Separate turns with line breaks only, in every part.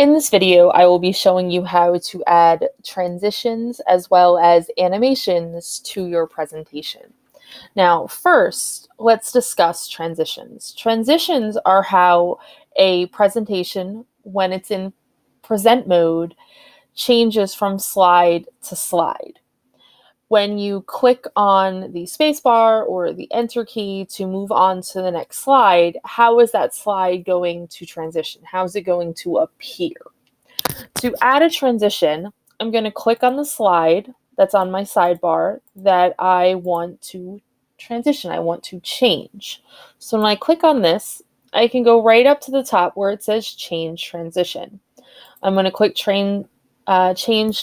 In this video, I will be showing you how to add transitions as well as animations to your presentation. Now, first, let's discuss transitions. Transitions are how a presentation, when it's in present mode, changes from slide to slide. When you click on the spacebar or the enter key to move on to the next slide, how is that slide going to transition? How is it going to appear? To add a transition, I'm going to click on the slide that's on my sidebar that I want to transition, I want to change. So when I click on this, I can go right up to the top where it says change transition. I'm going to click change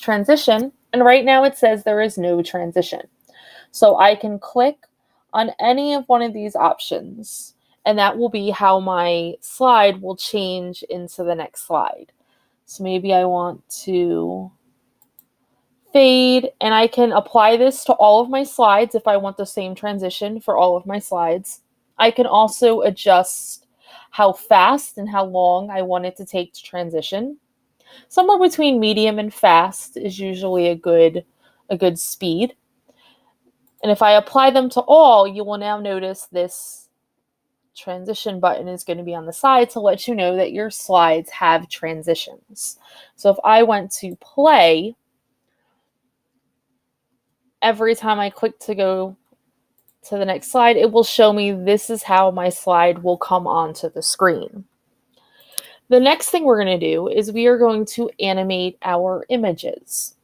transition, and right now it says there is no transition. So I can click on any of one of these options, and that will be how my slide will change into the next slide. So maybe I want to fade, and I can apply this to all of my slides if I want the same transition for all of my slides. I can also adjust how fast and how long I want it to take to transition. Somewhere between medium and fast is usually a good speed. And if I apply them to all, you will now notice this transition button is going to be on the side to let you know that your slides have transitions. So if I went to play, every time I click to go to the next slide, it will show me this is how my slide will come onto the screen. The next thing we're going to do is we are going to animate our images.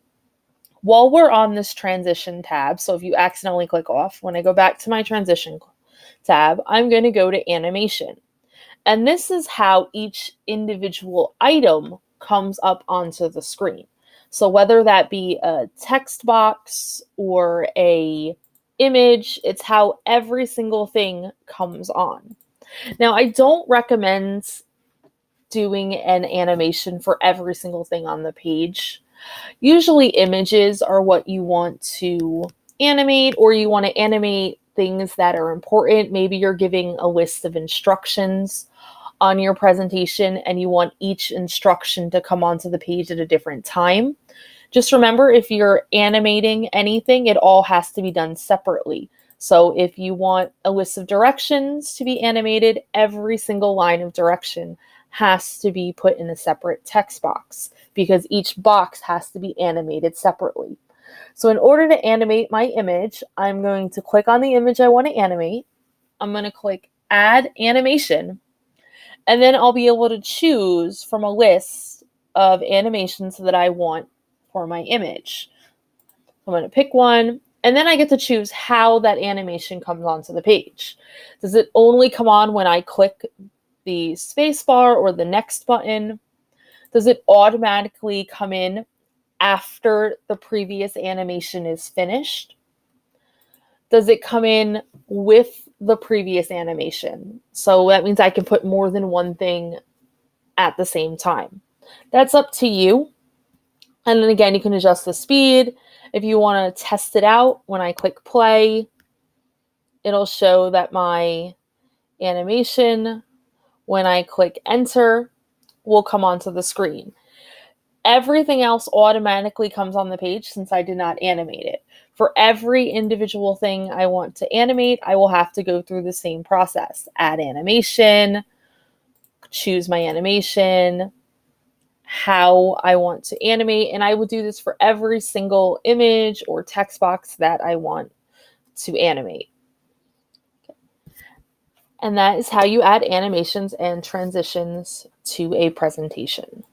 While we're on this transition tab, so if you accidentally click off, when I go back to my transition tab, I'm going to go to animation. And this is how each individual item comes up onto the screen. So whether that be a text box or a image, it's how every single thing comes on. Now, I don't recommend doing an animation for every single thing on the page. Usually images are what you want to animate, or you want to animate things that are important. Maybe you're giving a list of instructions on your presentation and you want each instruction to come onto the page at a different time. Just remember, if you're animating anything, it all has to be done separately. So if you want a list of directions to be animated, every single line of direction has to be put in a separate text box because each box has to be animated separately. So in order to animate my image, I'm going to click on the image I want to animate. I'm going to click Add Animation, and then I'll be able to choose from a list of animations that I want for my image. I'm going to pick one, and then I get to choose how that animation comes onto the page. Does it only come on when I click the spacebar or the next button? Does it automatically come in after the previous animation is finished? Does it come in with the previous animation? So that means I can put more than one thing at the same time. That's up to you. And then again, you can adjust the speed. If you want to test it out, when I click play, it'll show that my animation, when I click enter, will come onto the screen. Everything else automatically comes on the page since I did not animate it. For every individual thing I want to animate, I will have to go through the same process. Add animation, choose my animation, how I want to animate, and I will do this for every single image or text box that I want to animate. And that is how you add animations and transitions to a presentation.